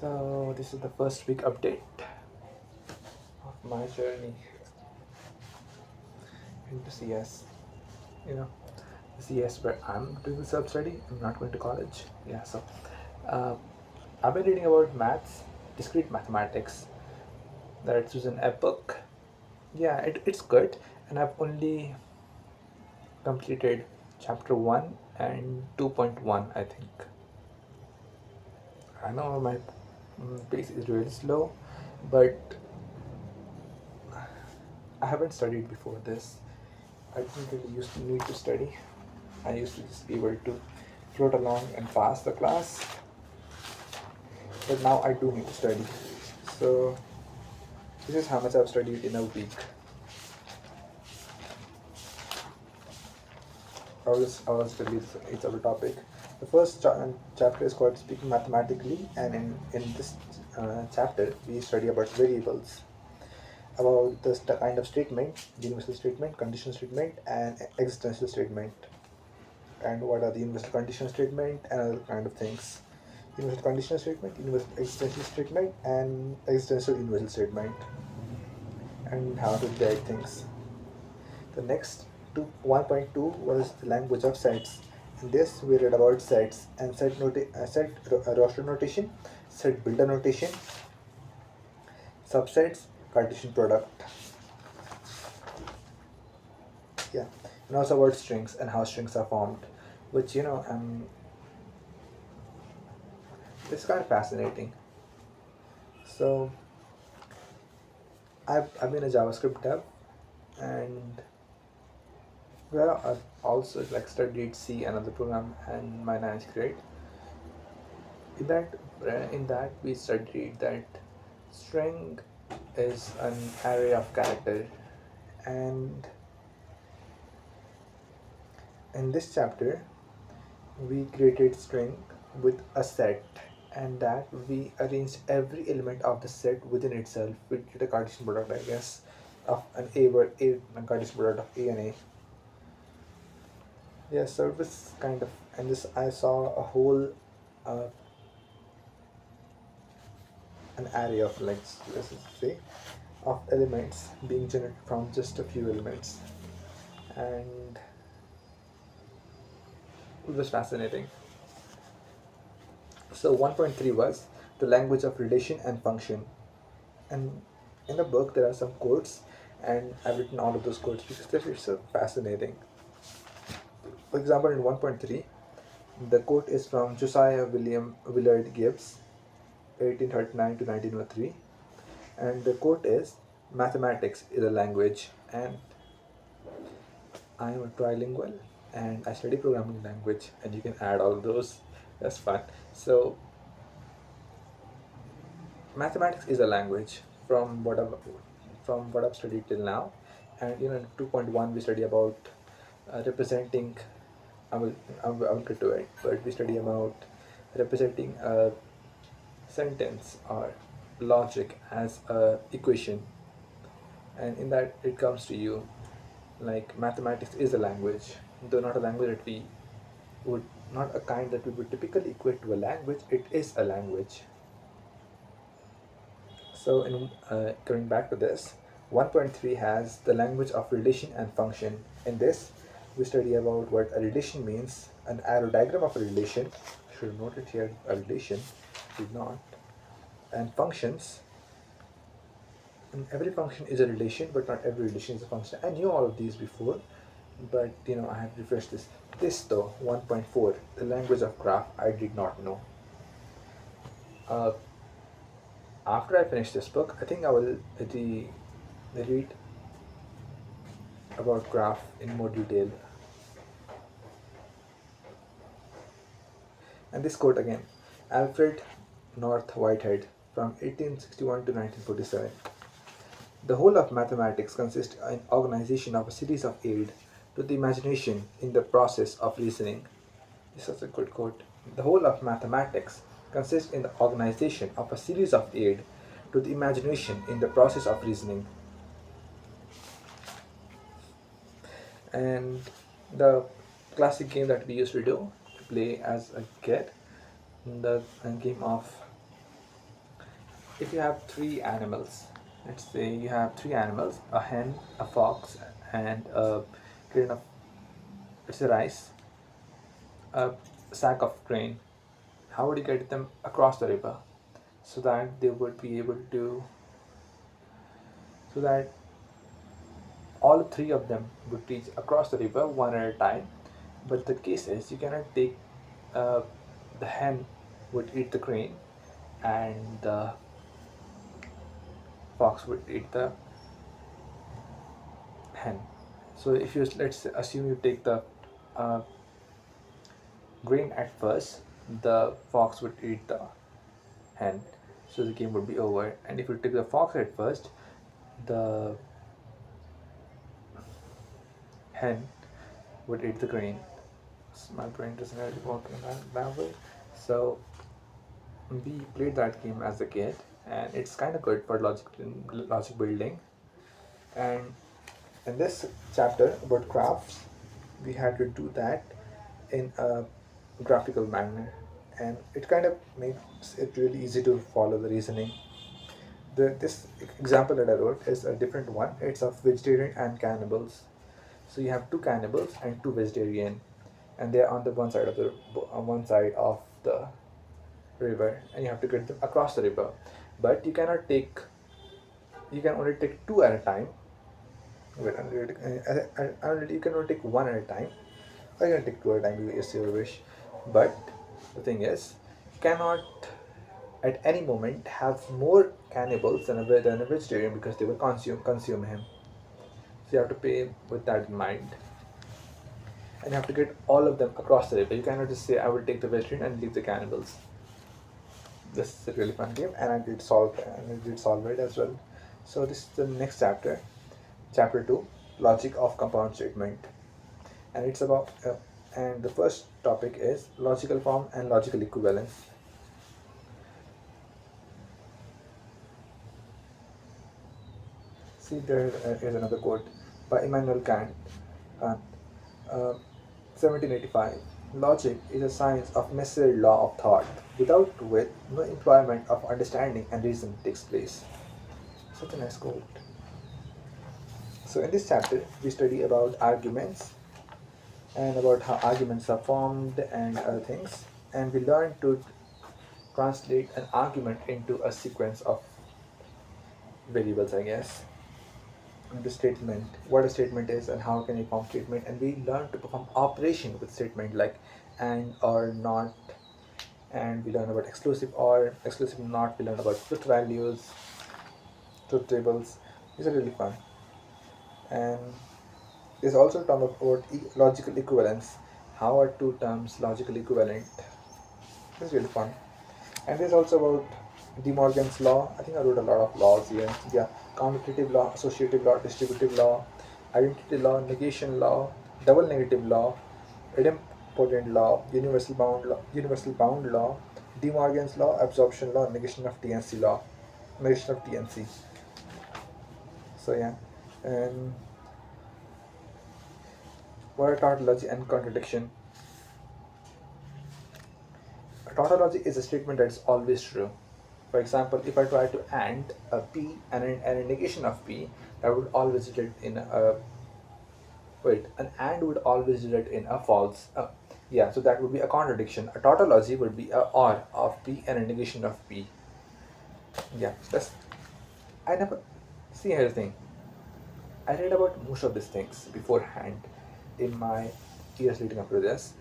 So this is the first week update of my journey into CS. You know, the CS where I'm doing the self-study. I'm not going to college. Yeah, so uh, I've been reading about maths, discrete mathematics. That's Susan book. Yeah, it's good, and I've only completed chapter 1 and 2.1, I think. I know my pace is really slow, but I haven't studied before this. I didn't really used to need to study. I used to just be able to float along and pass the class, but now I do need to study. So this is how much I've studied in a week. I will study each of the topic. The first chapter is called Speaking Mathematically, and in this chapter we study about variables, about the kind of statement, universal statement, conditional statement, and existential statement, and what are the universal conditional statement and other kind of things. Universal conditional statement, universal existential statement, and existential universal statement, and how to write things. The next 1.2 was the language of sets. In this, we read about sets and roster notation, set builder notation, subsets, Cartesian product. Yeah, and also about strings and how strings are formed, which it's kind of fascinating. So I've been a JavaScript dev, and well, I've also like studied C and other program in my ninth grade. In that, in that we studied that string is an array of character, and in this chapter we created string with a set, and that we arranged every element of the set within itself. We did a Cartesian product, I guess, of an A word a Cartesian product of A and A. Yeah, so it was kind of, and this I saw a whole uh, an array of, like, let's say, of elements being generated from just a few elements, and it was fascinating. So 1.3 was the language of relation and function, and in the book there are some quotes, and I've written all of those quotes because it's so fascinating. For example, in 1.3, the quote is from Josiah William Willard Gibbs, 1839 to 1903, and the quote is, "Mathematics is a language, and I am a trilingual, and I study programming language," and you can add all of those. That's fun. So mathematics is a language from what I've studied till now, and in 2.1 we study about representing. I will get to it, but we study about representing a sentence or logic as a equation, and in that it comes to you like mathematics is a language, though not a language that we would not a kind that we would typically equate to a language. It is a language. So, in coming back to this, 1.3 has the language of relation and function. In this, we study about what a relation means, an arrow diagram of a relation. I should have noted here a relation, did not, and functions. And every function is a relation, but not every relation is a function. I knew all of these before, but I have refreshed this. This though, 1.4, the language of graph, I did not know. Uh, After I finish this book, I think I will read about graph in more detail. And this quote again, Alfred North Whitehead, from 1861 to 1947. The whole of mathematics consists in organization of a series of aid to the imagination in the process of reasoning. This is a good quote. The whole of mathematics consists in the organization of a series of aid to the imagination in the process of reasoning. And the classic game that we used to do to play as a kid, the game of if you have three animals, let's say you have three animals, a hen, a fox, and a grain of, let's say, rice, a sack of grain, how would you get them across the river so that they would be able to, so that all three of them would reach across the river one at a time? But the case is you cannot take, uh, the hen would eat the grain and the fox would eat the hen. So if you, let's assume you take the uh, grain at first, the fox would eat the hen, so the game would be over. And if you take the fox at first, the hen would eat the grain. So my brain doesn't really work in that way. So we played that game as a kid, and it's kind of good for logic building. And in this chapter about crafts, we had to do that in a graphical manner, and it kind of makes it really easy to follow the reasoning. This example that I wrote is a different one. It's of vegetarian and cannibals. So you have two cannibals and two vegetarian, and they're on the one side of the on one side of the river, and you have to get them across the river. But you cannot take, you can only take two at a time. Wait, you can only take one at a time, or you can take two at a time, it's your wish. But the thing is, you cannot at any moment have more cannibals than a vegetarian, because they will consume him. So you have to pay with that in mind, and you have to get all of them across the river. You cannot just say I will take the vegetarian and leave the cannibals. This is a really fun game, and I did solve it as well. So this is the next chapter, chapter 2, logic of compound statement, and it's about and the first topic is logical form and logical equivalence. See, there is another quote by Immanuel Kant, uh, uh, 1785. Logic is a science of necessary law of thought, without which no employment of understanding and reason takes place. Such a nice quote. So in this chapter, we study about arguments and about how arguments are formed and other things, and we learn to translate an argument into a sequence of variables, I guess. And the statement, what a statement is and how can you form statement, and we learn to perform operation with statement like and or not, and we learn about exclusive or, exclusive not, we learn about truth values, truth tables. These are really fun. And there's also a term about logical equivalence. How are two terms logically equivalent? This is really fun. And there's also about De Morgan's law. I think I wrote a lot of laws here. Yeah, commutative law, associative law, distributive law, identity law, negation law, double negative law, idempotent law, universal bound law, De Morgan's law, absorption law, negation of TNC law, negation of TNC. So yeah, and what are tautology and contradiction? A tautology is a statement that is always true. For example, if I try to AND a P and a negation of P, that would always result in a, wait, an AND would always result in a false. Yeah, so that would be a contradiction. A tautology would be a OR of P and a negation of P. Yeah, that's, I never, see, here's the thing. I read about most of these things beforehand in my years leading up to this.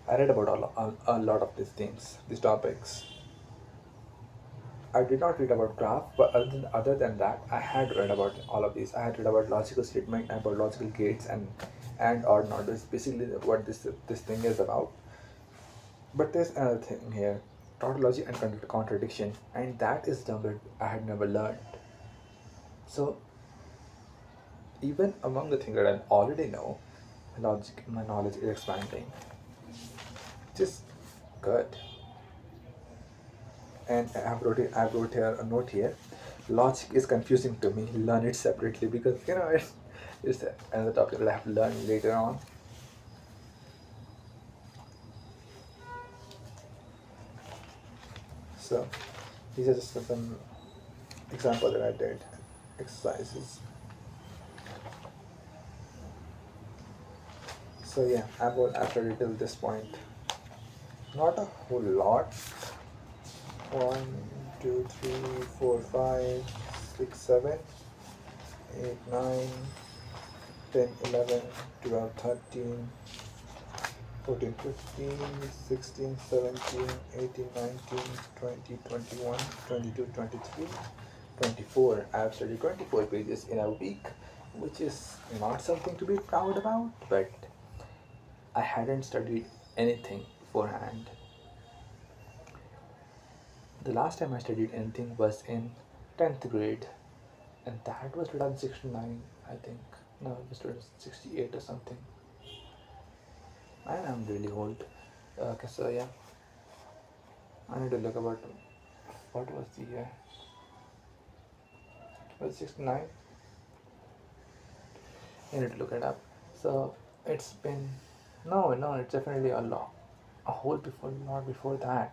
I read about a lot of these things, these topics. I did not read about graph, but other than that, I had read about all of these. I had read about logical statement, about logical gates, and or not. This is basically what this thing is about. But there's another thing here: tautology and contradiction, and that is something that I had never learned. So even among the things that I already know, my knowledge is expanding. Just good. And I wrote here a note here. Logic is confusing to me. Learn it separately, because it's another topic that I have to learn later on. So These are just some example that I did, exercises. So yeah, I've studied till this point. Not a whole lot. 1, 2, 3, 4, 5, 6, 7, 8, 9, 10, 11, 12, 13, 16, 17, 18, 19, 20, 21, 22, 23, 24. I've studied 24 pages in a week, which is not something to be proud about, but I hadn't studied anything beforehand. The last time I studied anything was in 10th grade, and that was 2069, I think. No, it was 2068 or something. And I'm really old. Okay, so yeah, I need to look about what was the year. Was it 69? I need to look it up. So it's been no, it's definitely a lot, a whole before, not before that.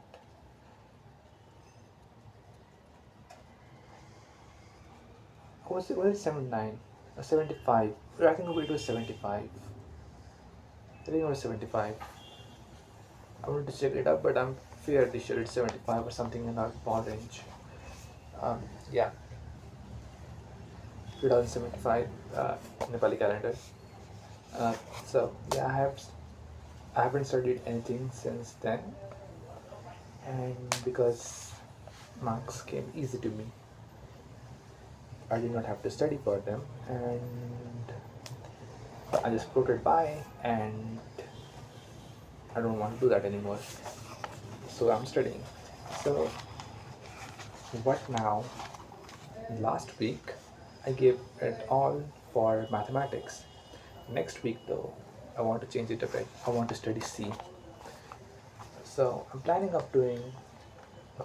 Was it 79 or 75? I think it was 75. I think it was 75. I want to check it up, but I'm fairly sure it's 75 or something in our ball range. Yeah, 2075 Nepali calendar. So yeah, I haven't studied anything since then, and because marks came easy to me, I did not have to study for them, and I just floated by, and I don't want to do that anymore. So I'm studying. So what now? Last week I gave it all for mathematics. Next week though, I want to change it a bit. I want to study C. So I'm planning of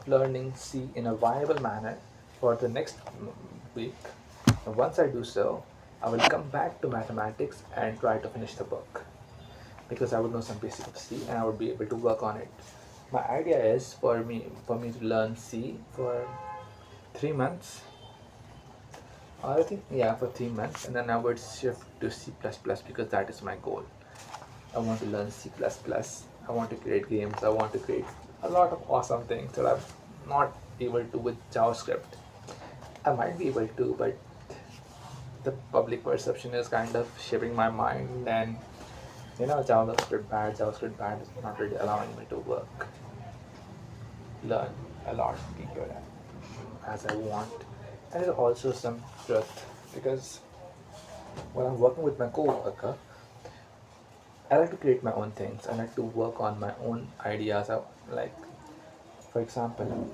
learning C in a viable manner for the next week. And once I do so, I will come back to mathematics and try to finish the book, because I would know some basic of C and I would be able to work on it. My idea is for me to learn C for 3 months. I think, yeah, for 3 months, and then I would shift to C++ because that is my goal. I want to learn C++. I want to create games. I want to create a lot of awesome things that I'm not able to with JavaScript. I might be able to, but the public perception is kind of shaping my mind, and JavaScript bad is not really allowing me to learn a lot deeper as I want. And there's also some truth, because when I'm working with my coworker, I like to create my own things. I like to work on my own ideas. Like, for example,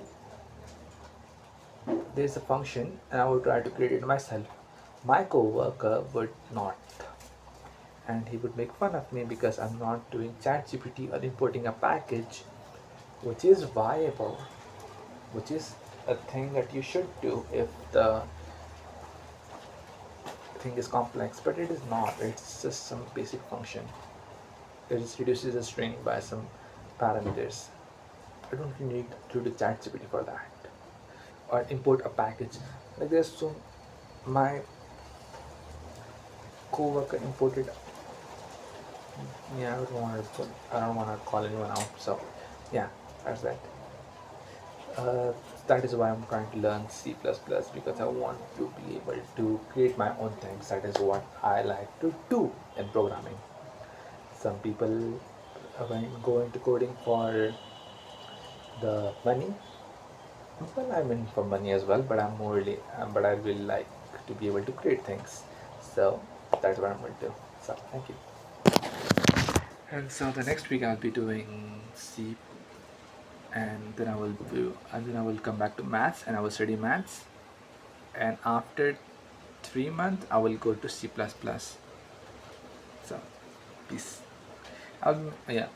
there's a function and I would try to create it myself. My coworker would not, and he would make fun of me because I'm not doing ChatGPT or importing a package, which is viable, which is a thing that you should do if the thing is complex, but it is not. It's just some basic function. It just reduces a string by some parameters. I don't need to do ChatGPT for that, or import a package. Like there's so my coworker imported. Yeah, I don't want to call anyone out. So yeah, that's that. Uh, that is why I'm trying to learn C++ because I want to be able to create my own things. That is what I like to do in programming. Some people go into coding for the money. Well, I'm in for money as well, but but I will like to be able to create things. So that's what I'm going to do. So thank you. And so the next week I'll be doing C, and then I will come back to maths and I will study maths. And after 3 months, I will go to C++. So peace. Yeah.